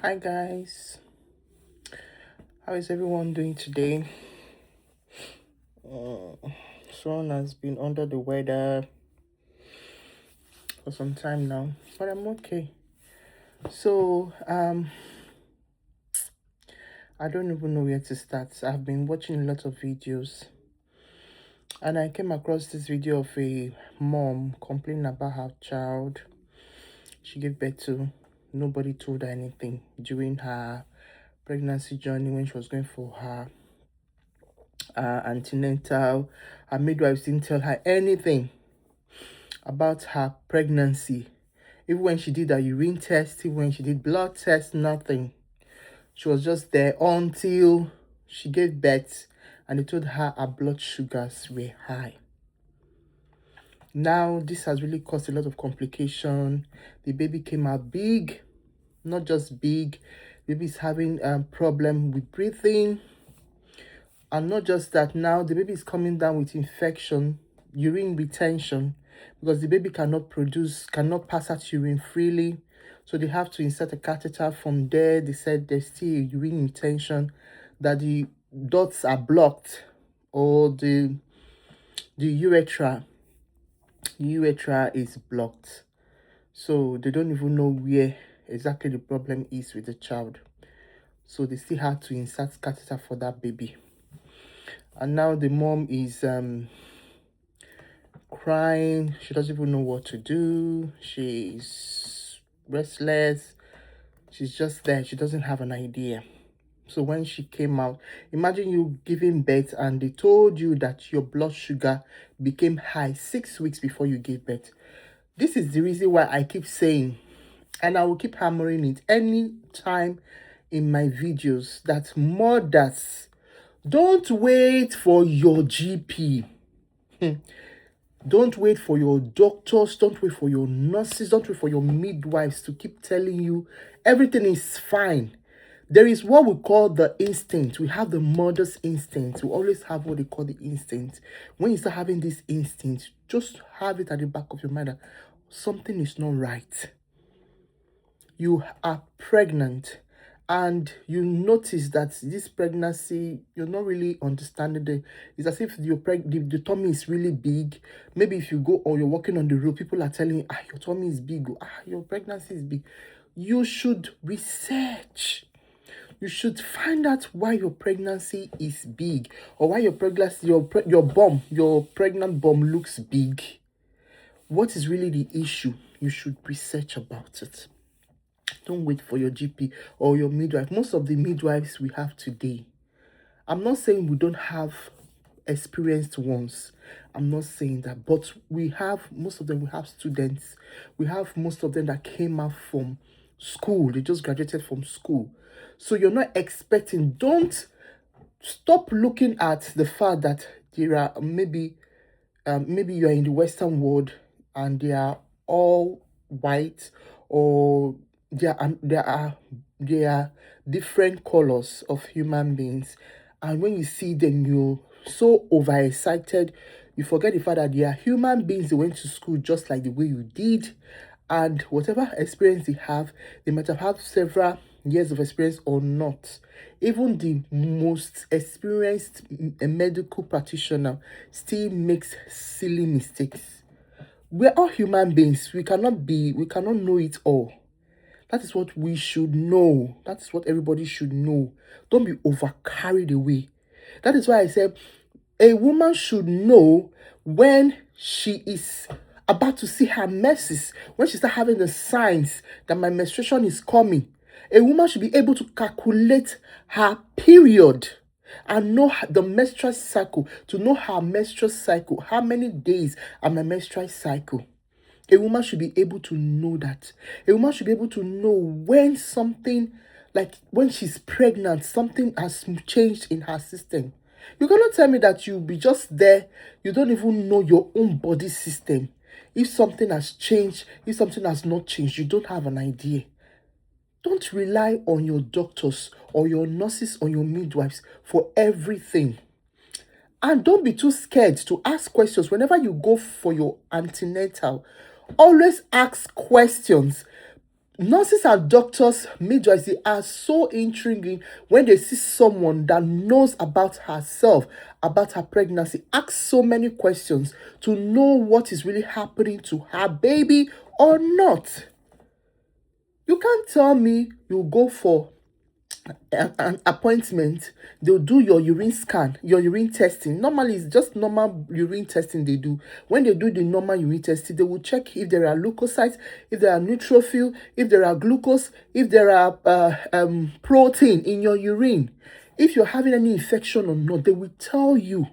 Hi guys, how is everyone doing today? Someone has been under the weather for some time now, but I'm okay. So, I don't even know where to start. I've been watching a lot of videos, and I came across this video of a mom complaining about her child. She gave birth to. Nobody told her anything during her pregnancy journey when she was going for her antenatal. Her midwives didn't tell her anything about her pregnancy. Even when she did a urine test, even when she did blood test, nothing. She was just there until she gave birth and they told her her blood sugars were high. Now, this has really caused a lot of complication. The baby came out big, not just big. The baby is having a problem with breathing. And not just that, now the baby is coming down with infection, urine retention, because the baby cannot pass out urine freely. So they have to insert a catheter from there. They said there's still urine retention, that the ducts are blocked, or the urethra is blocked. So they don't even know where exactly the problem is with the child. So they still had to insert catheter for that baby. And now the mom is crying. She doesn't even know what to do. She's restless. She's just there. She doesn't have an idea. So when she came out, imagine you giving birth and they told you that your blood sugar became high 6 weeks before you gave birth. This is the reason why I keep saying, and I will keep hammering it any time in my videos, that mothers, don't wait for your GP. Don't wait for your doctors, don't wait for your nurses, don't wait for your midwives to keep telling you everything is fine. There is what we call the instinct. We have the mother's instinct. We always have what they call the instinct. When you start having this instinct, just have it at the back of your mind that something is not right. You are pregnant and you notice that this pregnancy, you're not really understanding it's as if the tummy is really big. Maybe if you go or you're walking on the road, people are telling you, your tummy is big, your pregnancy is big. You should research. You should find out why your pregnancy is big, or why your pregnancy, your pregnant bum looks big. What is really the issue? You should research about it. Don't wait for your GP or your midwife. Most of the midwives we have today, I'm not saying we don't have experienced ones. I'm not saying that, but we have, most of them, we have students. We have most of them that came out from school. They just graduated from school. So you're not expecting, don't stop looking at the fact that there are maybe you are in the Western world and they are all white, or there are different colors of human beings, and when you see them, you're so overexcited, you forget the fact that they are human beings. They went to school just like the way you did, and whatever experience they have, they might have had several years of experience or not. Even the most experienced medical practitioner still makes silly mistakes. We're all human beings. We cannot know it all. That is what we should know. That is what everybody should know. Don't be over carried away. That is why I said a woman should know when she is about to see her menses, when she starts having the signs that my menstruation is coming. A woman should be able to calculate her period and know the menstrual cycle, to know her menstrual cycle, how many days are my menstrual cycle. A woman should be able to know that. A woman should be able to know when something, like when she's pregnant, something has changed in her system. You cannot tell me that you'll be just there, you don't even know your own body system. If something has changed, if something has not changed, you don't have an idea. Don't rely on your doctors or your nurses or your midwives for everything. And don't be too scared to ask questions whenever you go for your antenatal. Always ask questions. Nurses and doctors, midwives, they are so intriguing when they see someone that knows about herself, about her pregnancy, ask so many questions to know what is really happening to her baby or not. You can't tell me you go for an appointment, they'll do your urine scan, your urine testing. Normally it's just normal urine testing they do. When they do the normal urine testing, they will check if there are leukocytes, if there are neutrophil, if there are glucose, if there are protein in your urine, if you're having any infection or not. They will tell you.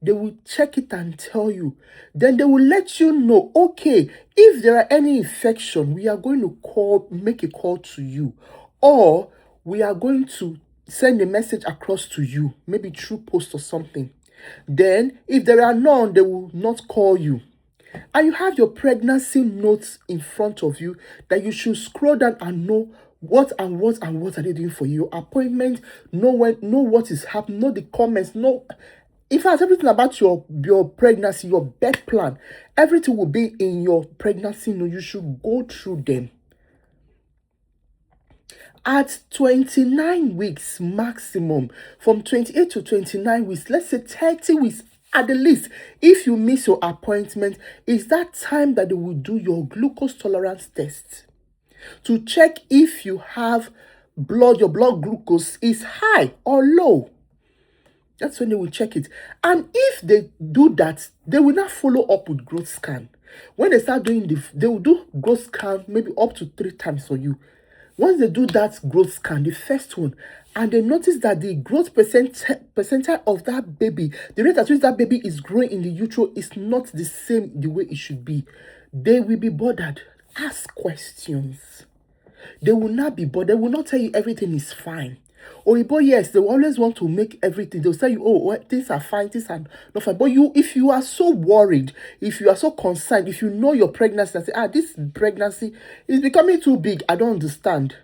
They will check it and tell you. Then they will let you know, okay, if there are any infection, we are going to make a call to you, or we are going to send a message across to you, maybe through post or something. Then, if there are none, they will not call you. And you have your pregnancy notes in front of you that you should scroll down and know what are they doing for you. Your appointment, know what is happening, know the comments, know. In fact, everything about your pregnancy, your birth plan, everything will be in your pregnancy note. You should go through them. At 29 weeks maximum, from 28 to 29 weeks, let's say 30 weeks at the least, if you miss your appointment, is that time that they will do your glucose tolerance test to check if you have your blood glucose is high or low. That's when they will check it. And if they do that, they will not follow up with growth scan. When they start doing they will do growth scan maybe up to 3 times for you. Once they do that growth scan, the first one, and they notice that the growth percentile of that baby, the rate at which that baby is growing in the utero is not the same the way it should be, they will be bothered. Ask questions. They will not be bothered. They will not tell you everything is fine. Or but yes, they will always want to make everything. They'll tell you, oh, well, things are fine, things are not fine. But if you are so worried, if you are so concerned, if you know your pregnancy and say, this pregnancy is becoming too big, I don't understand.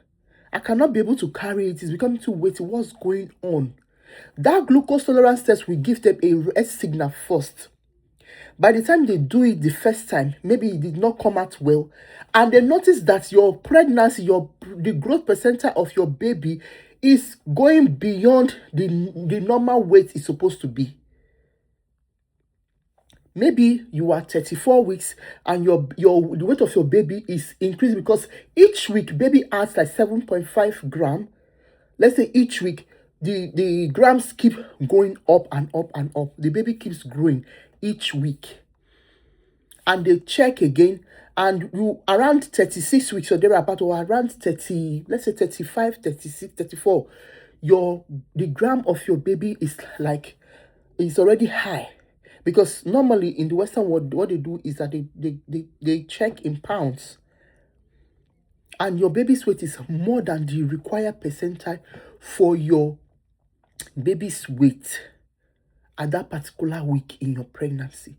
I cannot be able to carry it. It's becoming too weighty. What's going on? That glucose tolerance test will give them a red signal first. By the time they do it the first time, maybe it did not come out well, and they notice that your pregnancy, the growth percentile of your baby is going beyond the normal weight it's supposed to be. Maybe you are 34 weeks and the weight of your baby is increased because each week baby adds like 7.5 gram. Let's say each week the grams keep going up and up and up. The baby keeps growing each week. And they check again, and you around 36 weeks or thereabout, or around 30, let's say 35, 36, 34, the gram of your baby is already high. Because normally in the Western world, what they do is that they check in pounds. And your baby's weight is more than the required percentile for your baby's weight at that particular week in your pregnancy.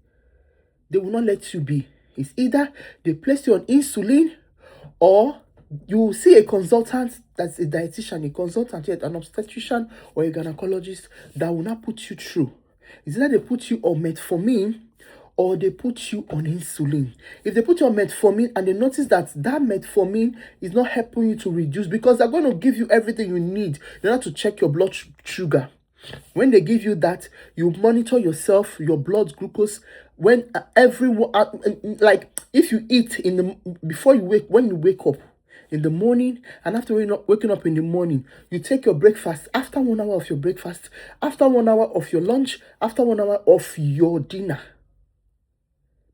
They will not let you be. It's either they place you on insulin, or you will see a consultant that's a dietitian, an obstetrician, or a gynecologist that will not put you through. It's either they put you on metformin or they put you on insulin. If they put you on metformin and they notice that metformin is not helping you to reduce, because they're going to give you everything you need in order to check your blood sugar. When they give you that, you monitor yourself, your blood glucose. When like if you eat when you wake up in the morning, and after waking up in the morning, you take your breakfast. After 1 hour of your breakfast, after 1 hour of your lunch, after 1 hour of your dinner,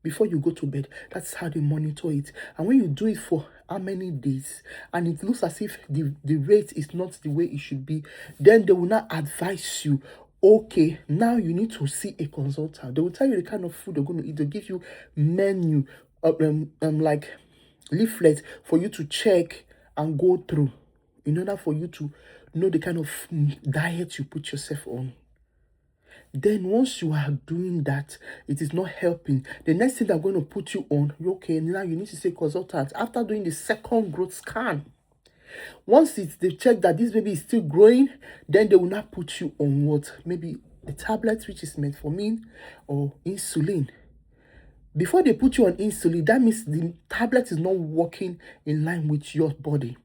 before you go to bed, that's how they monitor it. And when you do it for how many days, and it looks as if the rate is not the way it should be, then they will not advise you, okay, now you need to see a consultant. They will tell you the kind of food they're going to eat. They'll give you menu, like leaflet for you to check and go through in order for you to know the kind of diet you put yourself on. Then once you are doing that, it is not helping. The next thing they're going to put you on, okay, now you need to see a consultant after doing the second growth scan. Once they check that this baby is still growing, then they will not put you on maybe a tablet, which is metformin or insulin. Before they put you on insulin, that means the tablet is not working in line with your body.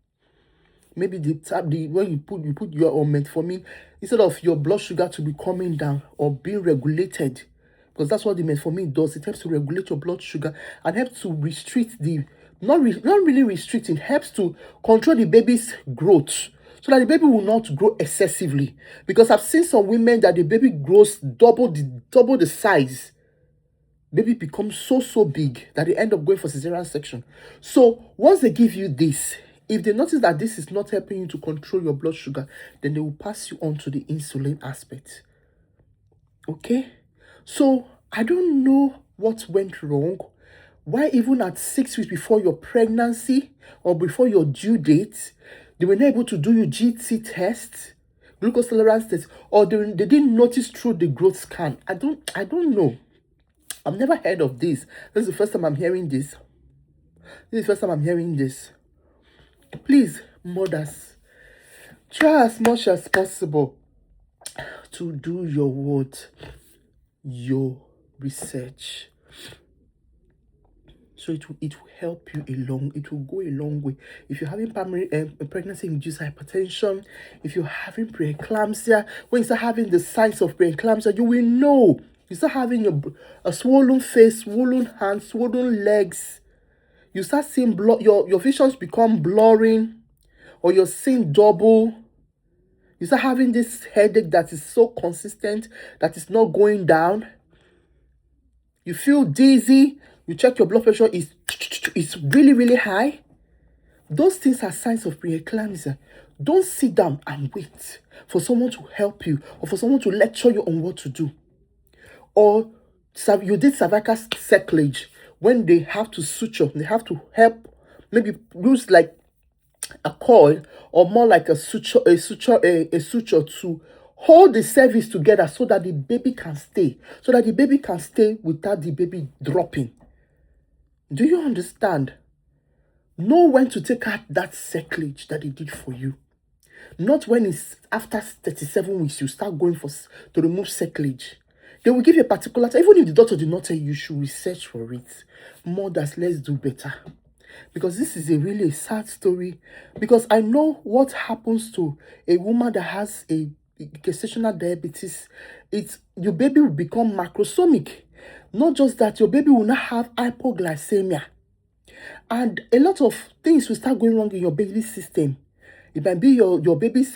Maybe when you put your metformin, instead of your blood sugar to be coming down or being regulated, because that's what the metformin does. It helps to regulate your blood sugar and helps to restrict the not really restricting, helps to control the baby's growth so that the baby will not grow excessively. Because I've seen some women that the baby grows double the size. Baby becomes so big that they end up going for cesarean section. So once they give you this, if they notice that this is not helping you to control your blood sugar, then they will pass you on to the insulin aspect. Okay? So I don't know what went wrong. Why even at 6 weeks before your pregnancy or before your due date, they were not able to do your GT test, glucose tolerance test, or they didn't notice through the growth scan. I don't know. I've never heard of this. This is the first time I'm hearing this. Please, mothers, try as much as possible to do your research. So it will help you it will go a long way. If you're having primary pregnancy-induced hypertension, if you're having preeclampsia, when you start having the signs of preeclampsia, you will know. You start having a swollen face, swollen hands, swollen legs. You start seeing your visions become blurring, or you're seeing double. You start having this headache that is so consistent that is not going down. You feel dizzy. You check your blood pressure is really high. Those things are signs of preeclampsia. Don't sit down and wait for someone to help you or for someone to lecture you on what to do. Or you did cervical cerclage, when they have to suture, they have to help, maybe use like a coil or more like a suture to hold the cervix together so that the baby can stay, without the baby dropping. Do you understand? Know when to take out that cerclage that they did for you. Not when it's after 37 weeks you start going to remove cerclage. They will give you a particular time. Even if the doctor did not tell you, you should research for it. Mothers, let's do better. Because this is a really sad story. Because I know what happens to a woman that has a gestational diabetes. Your baby will become macrosomic. Not just that, your baby will not have hypoglycemia. And a lot of things will start going wrong in your baby's system. It might be your baby's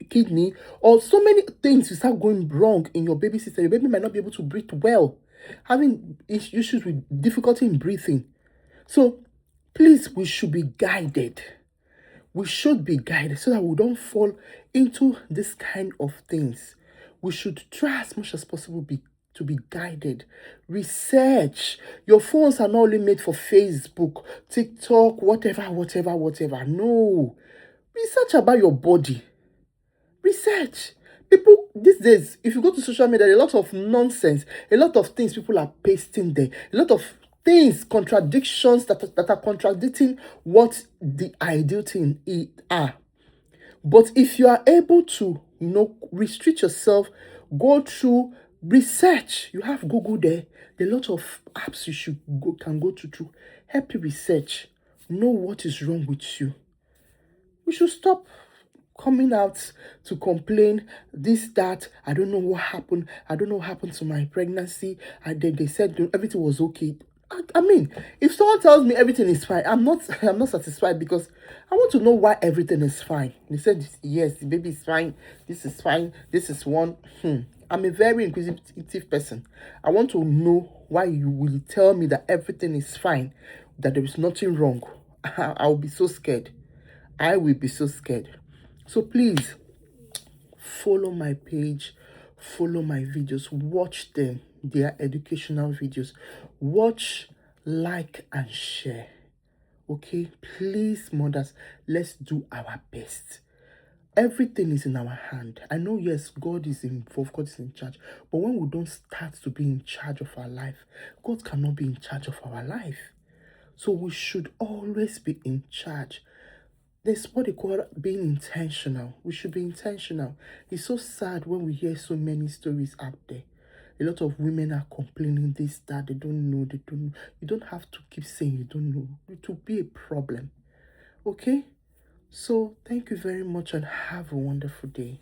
kidney, or so many things will start going wrong in your baby's system. Your baby might not be able to breathe well, having issues with difficulty in breathing. So please, we should be guided. We should be guided so that we don't fall into this kind of things. We should try as much as possible to be guided. Research. Your phones are not only made for Facebook, TikTok, whatever. No. Research about your body. Research. People these days, if you go to social media, a lot of nonsense, a lot of things people are pasting there, a lot of things, contradictions that are contradicting what the ideal thing are. But if you are able to, restrict yourself, go through research. You have Google there. There are a lot of apps you can go to help you research. Know what is wrong with you. We should stop coming out to complain, this, that, I don't know what happened. I don't know what happened to my pregnancy. And then they said everything was okay. I mean, if someone tells me everything is fine, I'm not satisfied, because I want to know why everything is fine. They said, yes, the baby is fine. This is fine. This is one. I'm a very inquisitive person. I want to know why you will tell me that everything is fine, that there is nothing wrong. I'll be so scared. I will be so scared. So please, follow my page, follow my videos, watch them. They are educational videos. Watch, like, and share. Okay? Please, mothers, let's do our best. Everything is in our hand. I know, yes, God is involved, God is in charge. But when we don't start to be in charge of our life, God cannot be in charge of our life. So we should always be in charge. There's what they call being intentional. We should be intentional. It's so sad when we hear so many stories out there. A lot of women are complaining this, that they don't know, they don't know. You don't have to keep saying you don't know. It will be a problem. Okay? So thank you very much and have a wonderful day.